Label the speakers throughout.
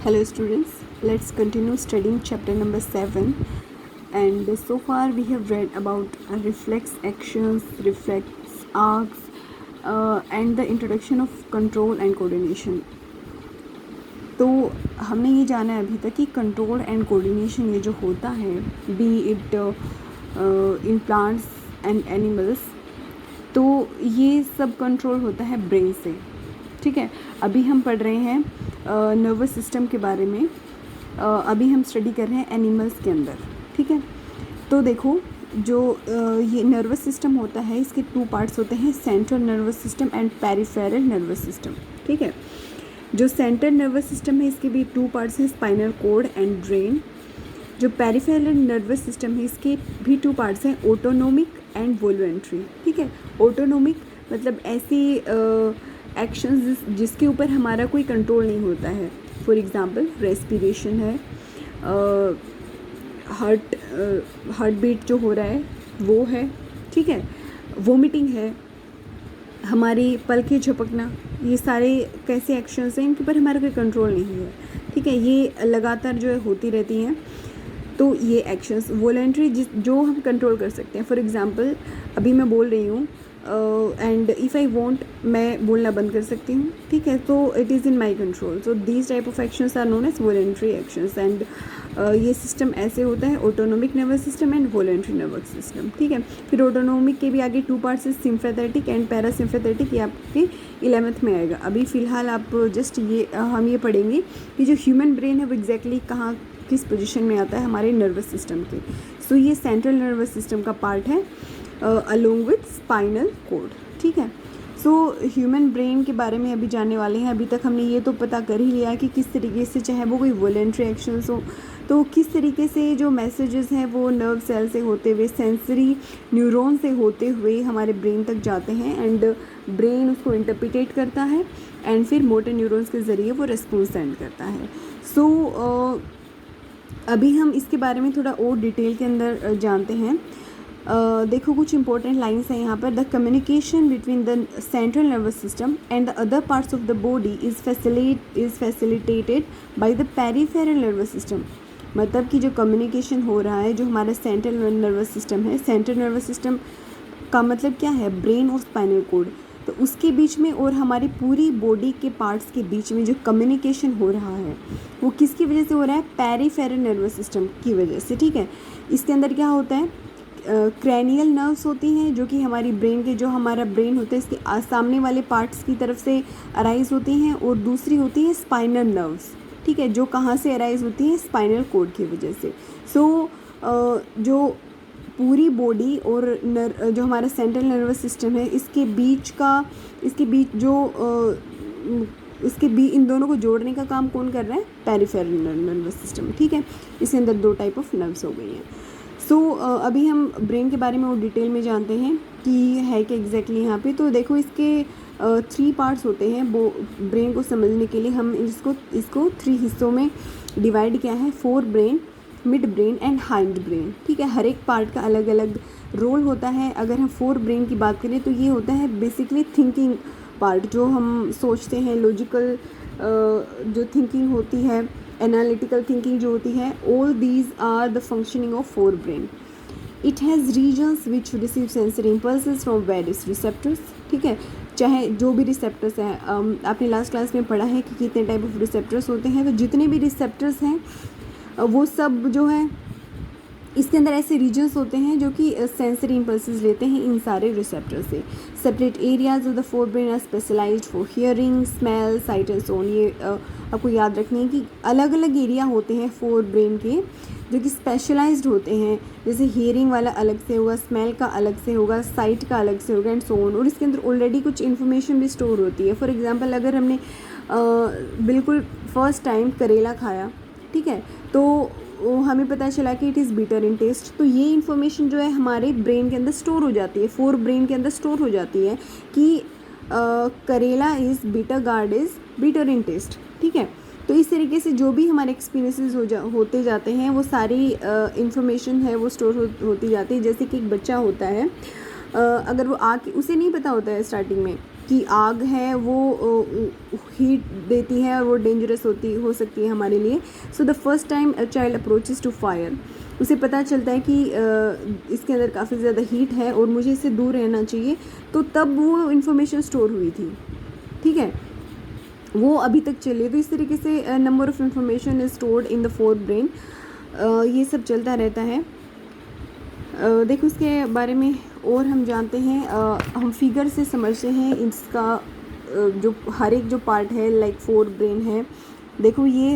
Speaker 1: Hello students, let's continue studying chapter number 7, and so far we have read about reflex actions, reflex arcs, and the introduction of control and coordination. तो हमने ये जाना है अभी तक कि control and coordination ये जो होता है B it in plants and animals, तो ये सब कंट्रोल होता है ब्रेन से. ठीक है, अभी हम पढ़ रहे हैं नर्वस सिस्टम के बारे में. अभी हम स्टडी कर रहे हैं एनिमल्स के अंदर. ठीक है, तो देखो जो ये नर्वस सिस्टम होता है इसके 2 पार्ट्स होते हैं, central nervous system and peripheral nervous system. ठीक है, जो सेंट्रल नर्वस सिस्टम है इसके भी 2 पार्ट्स हैं, स्पाइनल कॉर्ड एंड ब्रेन. जो पेरिफेरल नर्वस सिस्टम है इसके भी 2 पार्ट्स हैं, ऑटोनोमिक एंड वॉलंटरी. ठीक है, ऑटोनोमिक मतलब ऐसी एक्शंस जिसके ऊपर हमारा कोई कंट्रोल नहीं होता है. फॉर एग्ज़ाम्पल रेस्पिरेशन है, हार्ट बीट जो हो रहा है वो है. ठीक है, वोमिटिंग है, हमारी पलकें झपकना, ये सारे कैसे एक्शंस हैं इनके ऊपर हमारा कोई कंट्रोल नहीं है. ठीक है, ये लगातार जो है होती रहती हैं. तो ये एक्शंस वॉलंटरी जो हम कंट्रोल कर सकते हैं. फॉर एग्ज़ाम्पल अभी मैं बोल रही हूँ एंड इफ़ आई वॉन्ट मैं बोलना बंद कर सकती हूँ. ठीक है, तो it is in my control. So these type of actions are known as voluntary actions. And ये सिस्टम ऐसे होता है, autonomic nervous system and voluntary nervous system. ठीक है, फिर ऑटोनोमिक के भी आगे 2 पार्ट्स है, सिम्पैथेटिक एंड पैरासिम्पैथेटिक. ये आपके 11th में आएगा. अभी फ़िलहाल आप जस्ट ये हम ये पढ़ेंगे कि जो ह्यूमन ब्रेन है वो एग्जैक्टली कहाँ किस पोजीशन में आता है हमारे नर्वस सिस्टम के. सो ये सेंट्रल नर्वस सिस्टम का पार्ट है अलोंग विथ स्पाइनल कॉर्ड. ठीक है, सो ह्यूमन ब्रेन के बारे में अभी जानने वाले हैं. अभी तक हमने ये तो पता कर ही लिया कि किस तरीके से, चाहे वो कोई वॉलंटरी एक्शंस हो, तो किस तरीके से जो मैसेजेस हैं वो नर्व सेल से होते हुए, सेंसरी न्यूरॉन से होते हुए हमारे ब्रेन तक जाते हैं एंड ब्रेन उसको इंटरप्रिटेट करता है एंड फिर मोटर न्यूरॉन्स के ज़रिए वो रिस्पॉन्स सेंड करता है. सो अभी हम इसके बारे में थोड़ा और डिटेल के अंदर जानते हैं. देखो कुछ इंपॉर्टेंट लाइंस हैं यहाँ पर. The communication between the central nervous system and the other parts of the body is facilitated by the peripheral nervous system. मतलब कि जो कम्युनिकेशन हो रहा है, जो हमारा सेंट्रल नर्वस सिस्टम है, सेंट्रल नर्वस सिस्टम का मतलब क्या है, ब्रेन और स्पाइनल कॉर्ड, तो उसके बीच में और हमारी पूरी बॉडी के पार्ट्स के बीच में जो कम्युनिकेशन हो रहा है वो किसकी वजह से हो रहा है, पेरिफेरल नर्वस सिस्टम की वजह से. ठीक है, इसके अंदर क्या होता है, क्रैनियल नर्व्स होती हैं जो कि हमारी ब्रेन के, जो हमारा ब्रेन होता है इसके सामने वाले पार्ट्स की तरफ से अराइज होती हैं, और दूसरी होती है स्पाइनल नर्व्स. ठीक है, जो कहाँ से अराइज होती हैं, स्पाइनल कॉर्ड की वजह से. सो जो पूरी बॉडी और जो हमारा सेंट्रल नर्वस सिस्टम है इसके बीच इन दोनों को जोड़ने का काम कौन कर रहा है, पेरिफेरल नर्वस सिस्टम. ठीक है, इसके अंदर 2 टाइप ऑफ नर्व्स हो गई हैं. सो अभी हम ब्रेन के बारे में और डिटेल में जानते हैं कि है कि एग्जैक्टली यहाँ पे. तो देखो इसके 3 पार्ट्स होते हैं. वो ब्रेन को समझने के लिए हम इसको 3 हिस्सों में डिवाइड किया है, fore brain, mid brain and hind brain. ठीक है, हर एक पार्ट का अलग अलग रोल होता है. अगर हम फोर ब्रेन की बात करें तो ये होता है बेसिकली थिंकिंग पार्ट, जो हम सोचते हैं, लॉजिकल जो थिंकिंग होती है, एनालिटिकल थिंकिंग जो होती है, all these are the functioning of fore brain. It has regions which receive sensory impulses from various receptors. ठीक है, चाहे जो भी रिसेप्टर्स हैं, आपने लास्ट क्लास में पढ़ा है कि कितने टाइप ऑफ रिसेप्टर्स होते हैं. तो जितने भी रिसेप्टर्स हैं वो सब जो है इसके अंदर ऐसे रीजन्स होते हैं जो कि सेंसरी इम्पल्सेस लेते हैं इन सारे रिसेप्टर से. Separate areas of the forebrain are specialised for hearing, smell, sight and so on. ये आपको याद रखनी है कि अलग अलग एरिया होते हैं फोर ब्रेन के जो कि स्पेशलाइज्ड होते हैं. जैसे हियरिंग वाला अलग से होगा, स्मेल का अलग से होगा, साइट का अलग से होगा एंड सोन. और इसके अंदर ऑलरेडी कुछ इन्फॉर्मेशन भी स्टोर होती है. फॉर एग्जांपल अगर हमने बिल्कुल फर्स्ट टाइम करेला खाया, ठीक है, तो हमें पता चला कि it is bitter in taste, तो ये इन्फॉर्मेशन जो है हमारे ब्रेन के अंदर स्टोर हो जाती है, फोर ब्रेन के अंदर स्टोर हो जाती है कि करेला is bitter, gourd is bitter in taste. ठीक है, तो इस तरीके से जो भी हमारे एक्सपीरियंसेस होते जाते हैं वो सारी इन्फॉर्मेशन है वो स्टोर होती जाती है. जैसे कि एक बच्चा होता है, अगर वो आके, उसे नहीं पता होता है स्टार्टिंग में कि आग है वो हीट देती है और वो डेंजरस हो सकती है हमारे लिए। So the first time a child approaches to fire, उसे पता चलता है कि इसके अंदर काफ़ी ज़्यादा हीट है और मुझे इससे दूर रहना चाहिए, तो तब वो इन्फॉर्मेशन स्टोर हुई थी, ठीक है, वो अभी तक चली। तो इस तरीके से number of information is stored in the fore brain, ये सब चलता रहता है। देखो इसके बारे में और हम जानते हैं, हम फिगर से समझते हैं इसका जो हर एक जो पार्ट है, लाइक फोर ब्रेन है। देखो ये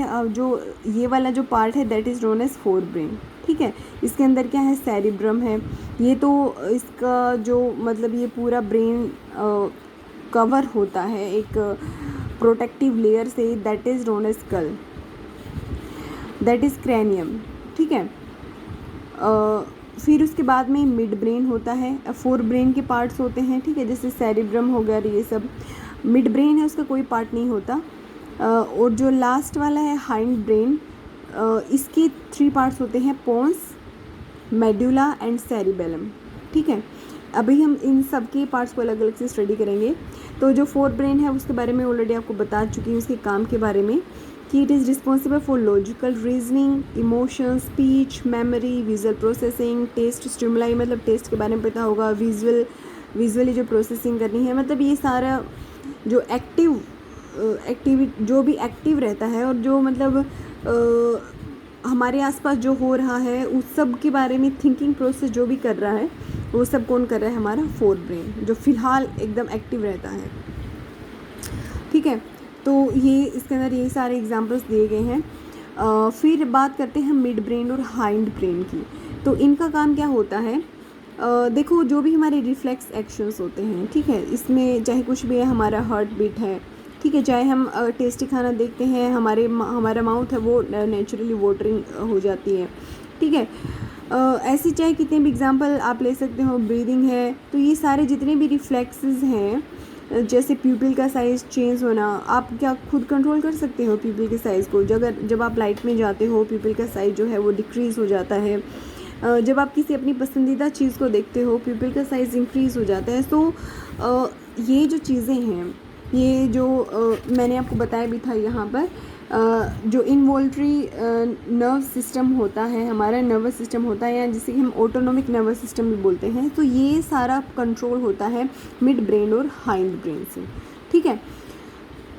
Speaker 1: ये वाला जो पार्ट है that is known as fore brain, ठीक है। इसके अंदर क्या है, सेरिब्रम है। ये तो इसका जो मतलब ये पूरा ब्रेन कवर होता है एक प्रोटेक्टिव लेयर से, that is known as skull, that is cranium, ठीक है। फिर उसके बाद में मिड ब्रेन होता है, फोर ब्रेन के पार्ट्स होते हैं, ठीक है, जैसे सेरिब्रम हो गया, ये सब मिड ब्रेन है, उसका कोई पार्ट नहीं होता। और जो लास्ट वाला है हाइंड ब्रेन, इसके 3 पार्ट्स होते हैं, पोन्स, मेडुला एंड सेरिबेलम, ठीक है। अभी हम इन सब के पार्ट्स को अलग अलग से स्टडी करेंगे। तो जो फोर ब्रेन है उसके बारे में ऑलरेडी आपको बता चुकी हूँ, उसके काम के बारे में, कि it is responsible for logical reasoning, emotion, speech, memory, visual processing, taste stimuli, मतलब टेस्ट के बारे में पता होगा, विजुअली जो प्रोसेसिंग करनी है, मतलब ये सारा जो जो भी एक्टिव रहता है और जो मतलब हमारे आसपास जो हो रहा है उस सब के बारे में थिंकिंग प्रोसेस जो भी कर रहा है वो सब कौन कर रहा है, हमारा फोर ब्रेन, जो फ़िलहाल एकदम एक्टिव रहता है, ठीक है। तो ये इसके अंदर यही सारे एग्जांपल्स दिए गए हैं। फिर बात करते हैं मिड ब्रेन और हाइंड ब्रेन की। तो इनका काम क्या होता है, देखो जो भी हमारे रिफ्लेक्स एक्शंस होते हैं, ठीक है, इसमें चाहे कुछ भी है, हमारा हार्ट बीट है, ठीक है, चाहे हम टेस्टी खाना देखते हैं, हमारा माउथ है वो नेचुरली वाटरिंग हो जाती है, ठीक है। ऐसी चाहे कितने भी एग्जांपल आप ले सकते हो, ब्रीदिंग है, तो ये सारे जितने भी रिफ्लेक्सेस हैं, जैसे प्यूपिल का साइज़ चेंज होना, आप क्या खुद कंट्रोल कर सकते हो प्यूपिल के साइज़ को? जब आप लाइट में जाते हो प्यूपिल का साइज़ जो है वो डिक्रीज़ हो जाता है। जब आप किसी अपनी पसंदीदा चीज़ को देखते हो प्यूपिल का साइज़ इंक्रीज़ हो जाता है। तो ये जो चीज़ें हैं, ये जो मैंने आपको बताया भी था यहाँ पर, जो इनवॉल्ट्री नर्व सिस्टम होता है, हमारा नर्वस सिस्टम होता है, या जिसे कि हम ऑटोनोमिक नर्वस सिस्टम भी बोलते हैं, तो ये सारा कंट्रोल होता है मिड ब्रेन और हाइंड ब्रेन से, ठीक है।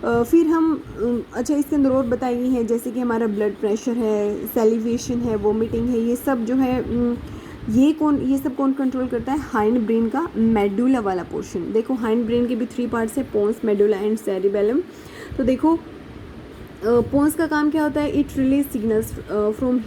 Speaker 1: फिर हम अच्छा इसके अंदर और बताई गई है, जैसे कि हमारा ब्लड प्रेशर है, सेलिवेशन है, वोमिटिंग है, ये सब जो है ये सब कौन कंट्रोल करता है, हाइंड ब्रेन का मेडुला वाला पोर्शन। देखो हाइंड ब्रेन के भी 3 पार्ट्स है, पोन्स, मेडुला एंड सेरिबेलम। तो देखो पोन्स का काम क्या होता है, it release signals from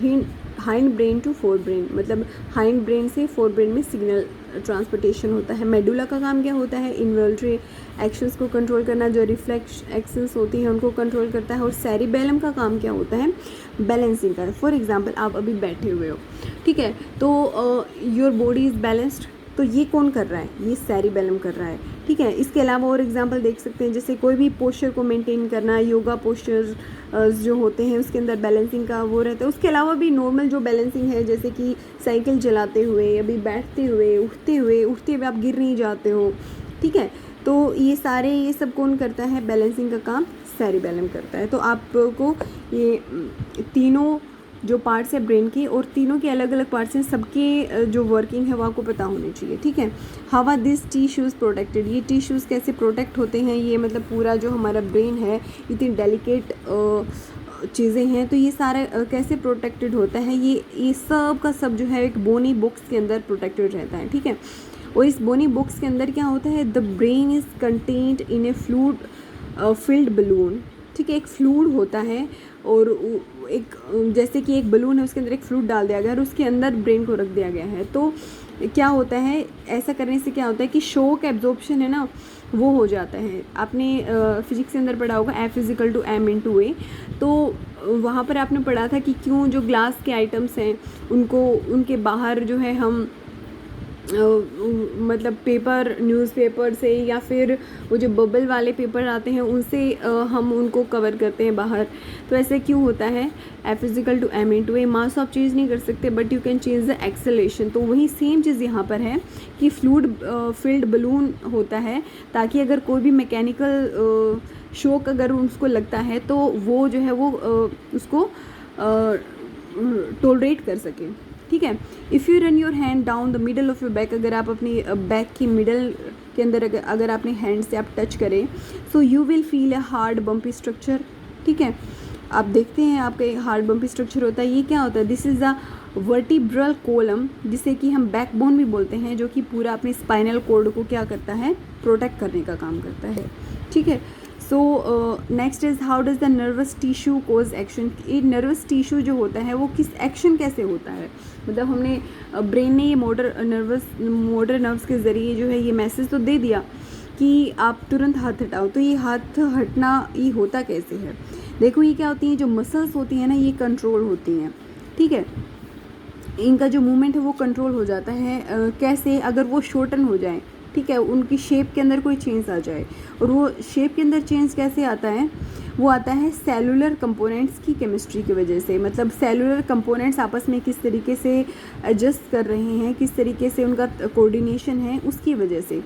Speaker 1: hind brain to fore brain, मतलब हाइंड ब्रेन से फोर ब्रेन में सिग्नल ट्रांसपोर्टेशन होता है। मेडुला का काम क्या होता है, इन्वॉल्ट्री एक्शंस को कंट्रोल करना, जो रिफ्लेक्स एक्शंस होती हैं उनको कंट्रोल करता है। और सेरिबेलम का काम क्या होता है, बैलेंसिंग का। फॉर एग्जांपल आप अभी बैठे हुए हो, ठीक है, तो योर बॉडी इज़ बैलेंस्ड, तो ये कौन कर रहा है, ये सेरिबेलम कर रहा है, ठीक है। इसके अलावा और एग्जांपल देख सकते हैं, जैसे कोई भी पोस्चर को मेंटेन करना, योगा पोस्चर जो होते हैं उसके अंदर बैलेंसिंग का वो रहता है। उसके अलावा भी नॉर्मल जो बैलेंसिंग है, जैसे कि साइकिल चलाते हुए, अभी बैठते हुए, उठते हुए आप गिर नहीं जाते हो, ठीक है। तो ये सब कौन करता है, बैलेंसिंग का काम सेरिबेलम करता है। तो आपको ये तीनों जो पार्ट्स है ब्रेन के, और तीनों के अलग अलग पार्ट्स हैं, सबके जो वर्किंग है वो आपको पता होनी चाहिए, ठीक है। How are this tissues protected, ये टिश्यूज़ कैसे प्रोटेक्ट होते हैं, ये मतलब पूरा जो हमारा ब्रेन है, इतनी डेलिकेट चीज़ें हैं, तो ये सारा कैसे प्रोटेक्टेड होता है, ये सब का सब जो है एक बोनी बॉक्स के अंदर प्रोटेक्टेड रहता है, ठीक है। और इस बोनी बॉक्स के अंदर क्या होता है, the brain is contained in A fluid filled balloon, ठीक है। एक फ्लूइड होता है और एक जैसे कि एक बलून है, उसके अंदर एक फ्लूइड डाल दिया गया और उसके अंदर ब्रेन को रख दिया गया है। तो क्या होता है, ऐसा करने से क्या होता है कि शॉक एब्जॉर्प्शन है ना, वो हो जाता है। आपने फिजिक्स के अंदर पढ़ा होगा F=m/a, तो वहाँ पर आपने पढ़ा था कि क्यों जो ग्लास के आइटम्स हैं उनको, उनके बाहर जो है हम मतलब पेपर, न्यूज़पेपर से या फिर वो जो बबल वाले पेपर आते हैं उनसे हम उनको कवर करते हैं बाहर। तो ऐसे क्यों होता है? F = m/a। मास आप चेंज नहीं कर सकते but you can change the acceleration. तो वही सेम चीज़ यहाँ पर है कि फ्लूइड फिल्ड बलून होता है, ताकि अगर कोई भी मैकेनिकल शॉक अगर उसको लगता है तो वो जो है वो उसको टोलरेट कर सके, ठीक है। If you run your hand down the middle of your back, अगर आप अपनी बैक की मिडल के अंदर अगर अपने हैंड से आप टच करें, so you will feel a hard bumpy structure, ठीक है। आप देखते हैं आपका हार्ड बम्पी स्ट्रक्चर होता है। ये क्या होता है? This is the vertebral column, जिसे कि हम बैकबोन भी बोलते हैं, जो कि पूरा अपने स्पाइनल कॉर्ड को क्या करता है? प्रोटेक्ट करने का काम करता है, ठीक है। So next is how does the nervous tissue cause action. ये नर्वस टिश्यू जो होता है वो किस एक्शन कैसे होता है? मतलब हमने ब्रेन ने ये मोटर नर्व्स के ज़रिए जो है ये मैसेज तो दे दिया कि आप तुरंत हाथ हटाओ, तो ये हाथ हटना ये होता कैसे है? देखो ये क्या होती हैं, जो मसल्स होती हैं ना ये कंट्रोल होती हैं, ठीक है। इनका जो मूवमेंट है वो कंट्रोल हो जाता है। कैसे? अगर वो शॉर्टन हो जाए, ठीक है, उनकी शेप के अंदर कोई चेंज आ जाए। और वो शेप के अंदर चेंज कैसे आता है? वो आता है सेलुलर कंपोनेंट्स की केमिस्ट्री की वजह से। मतलब सेलुलर कंपोनेंट्स आपस में किस तरीके से एडजस्ट कर रहे हैं, किस तरीके से उनका कोऑर्डिनेशन है, उसकी वजह से।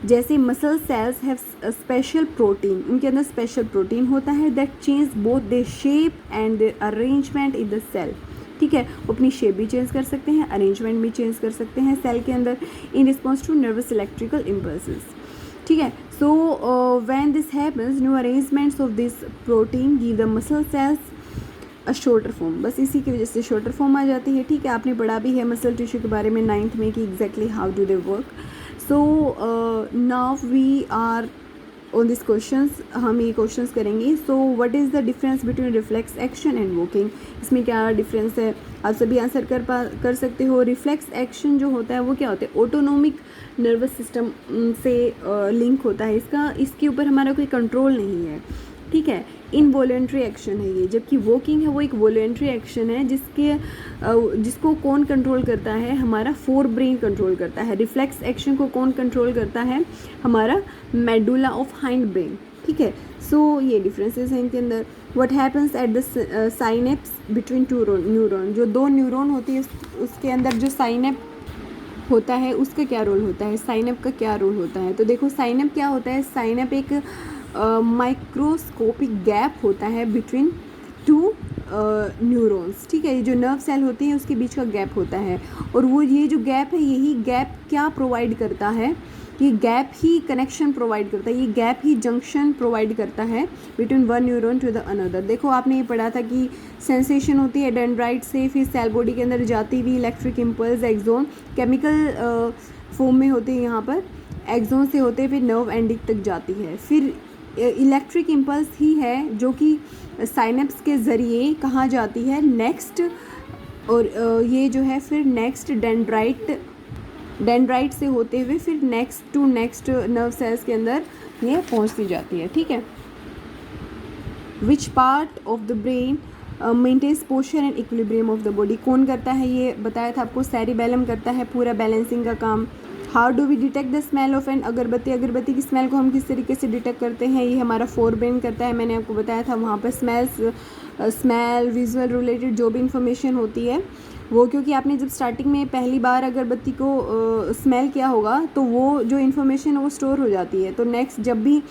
Speaker 1: जैसे muscle cells have special protein, उनके अंदर स्पेशल प्रोटीन होता है that change both the shape and the arrangement in the cell, ठीक है। वो अपनी शेप भी चेंज कर सकते हैं, अरेंजमेंट भी चेंज कर सकते हैं सेल के अंदर in response to nervous electrical impulses, ठीक है। So when this happens, new arrangements of this protein give the muscle cells a shorter form. बस इसी की वजह से शॉर्टर फॉर्म आ जाती है, ठीक है। आपने पढ़ा भी है मसल टिश्यू के बारे में 9th में कि exactly how do they work. So now we are on this questions, हम ये क्वेश्चंस करेंगे। So what is the difference between reflex action and walking? इसमें क्या डिफरेंस है? आप सभी आंसर कर सकते हो। रिफ्लेक्स एक्शन जो होता है वो क्या होता है? ऑटोनोमिक नर्वस सिस्टम से लिंक होता है इसके ऊपर हमारा कोई कंट्रोल नहीं है, ठीक है। इनवॉलेंट्री एक्शन है ये, जबकि वॉकिंग है वो एक वॉलेंट्री एक्शन है जिसको कौन कंट्रोल करता है? हमारा फोर ब्रेन कंट्रोल करता है। रिफ्लेक्स एक्शन को कौन कंट्रोल करता है? हमारा मेडुला ऑफ हाइंड ब्रेन, ठीक है। सो ये डिफरेंसेस हैं इनके अंदर। What happens at the synapse between two neuron, जो दो न्यूरॉन होती है उसके अंदर जो साइनेप होता है उसका क्या रोल होता है? साइनेप का क्या रोल होता है? तो देखो साइनेप क्या होता है? साइनेप एक माइक्रोस्कोपिक गैप होता है बिटवीन टू न्यूरॉन्स, ठीक है। ये जो नर्व सेल होते हैं उसके बीच का गैप होता है, और वो ये जो गैप है यही गैप क्या प्रोवाइड करता है? ये गैप ही कनेक्शन प्रोवाइड करता है, ये गैप ही जंक्शन प्रोवाइड करता है between one neuron to the another. देखो आपने ये पढ़ा था कि सेंसेशन होती है डेंड्राइट से, फिर सेल बॉडी के अंदर जाती हुई electric impulse axon chemical form में होती है, यहाँ पर एक्सोन से होते फिर नर्व एंडिंग तक जाती है। फिर इलेक्ट्रिक इम्पल्स ही है जो कि साइनेप्स के ज़रिए कहाँ जाती है? नेक्स्ट, और ये जो है फिर नेक्स्ट डेंड्राइट से होते हुए फिर next to next nerve cells के अंदर ये पहुंचती जाती है, ठीक है। Which part of the brain maintains posture and equilibrium of the body? कौन करता है? ये बताया था आपको, सेरिबेलम करता है पूरा बैलेंसिंग का काम। How do we detect the smell of an agarbatti? अगरबत्ती की स्मेल को हम किस तरीके से डिटेक्ट करते हैं? ये हमारा फोर ब्रेन करता है, मैंने आपको बताया था। वहाँ पर स्मेल विजुअल रिलेटेड जो भी इंफॉर्मेशन होती है वो, क्योंकि आपने जब स्टार्टिंग में पहली बार अगरबत्ती को स्मेल किया होगा तो वो जो इन्फॉर्मेशन है वो स्टोर हो जाती है। तो नेक्स्ट जब भी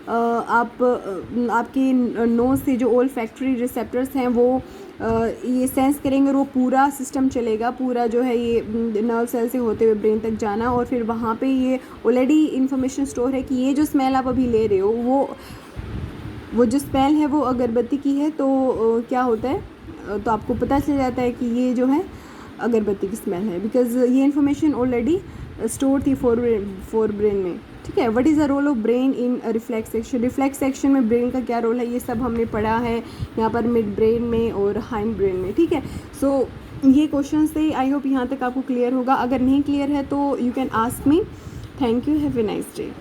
Speaker 1: आपके नोज़ से जो ओल फैक्ट्री रिसेप्टर्स हैं वो ये सेंस करेंगे और वो पूरा सिस्टम चलेगा, पूरा जो है ये नर्व सेल से होते हुए ब्रेन तक जाना, और फिर वहाँ पे ये ऑलरेडी इन्फॉर्मेशन स्टोर है कि ये जो स्मेल आप अभी ले रहे हो वो जो स्मेल है वो अगरबत्ती की है। तो क्या होता है? तो आपको पता चल जाता है कि ये जो है अगरबत्ती की स्मेल है, बिकॉज ये इन्फॉर्मेशन ऑलरेडी स्टोर थी फोर ब्रेन में, ठीक है। What is the role of brain in reflex section? Reflex section में ब्रेन का क्या रोल है? ये सब हमने पढ़ा है यहाँ पर मिड ब्रेन में और हाइंड ब्रेन में, ठीक है। सो ये क्वेश्चन से आई होप यहाँ तक आपको क्लियर होगा। अगर नहीं क्लियर है तो you can ask me. Thank you, have a nice day.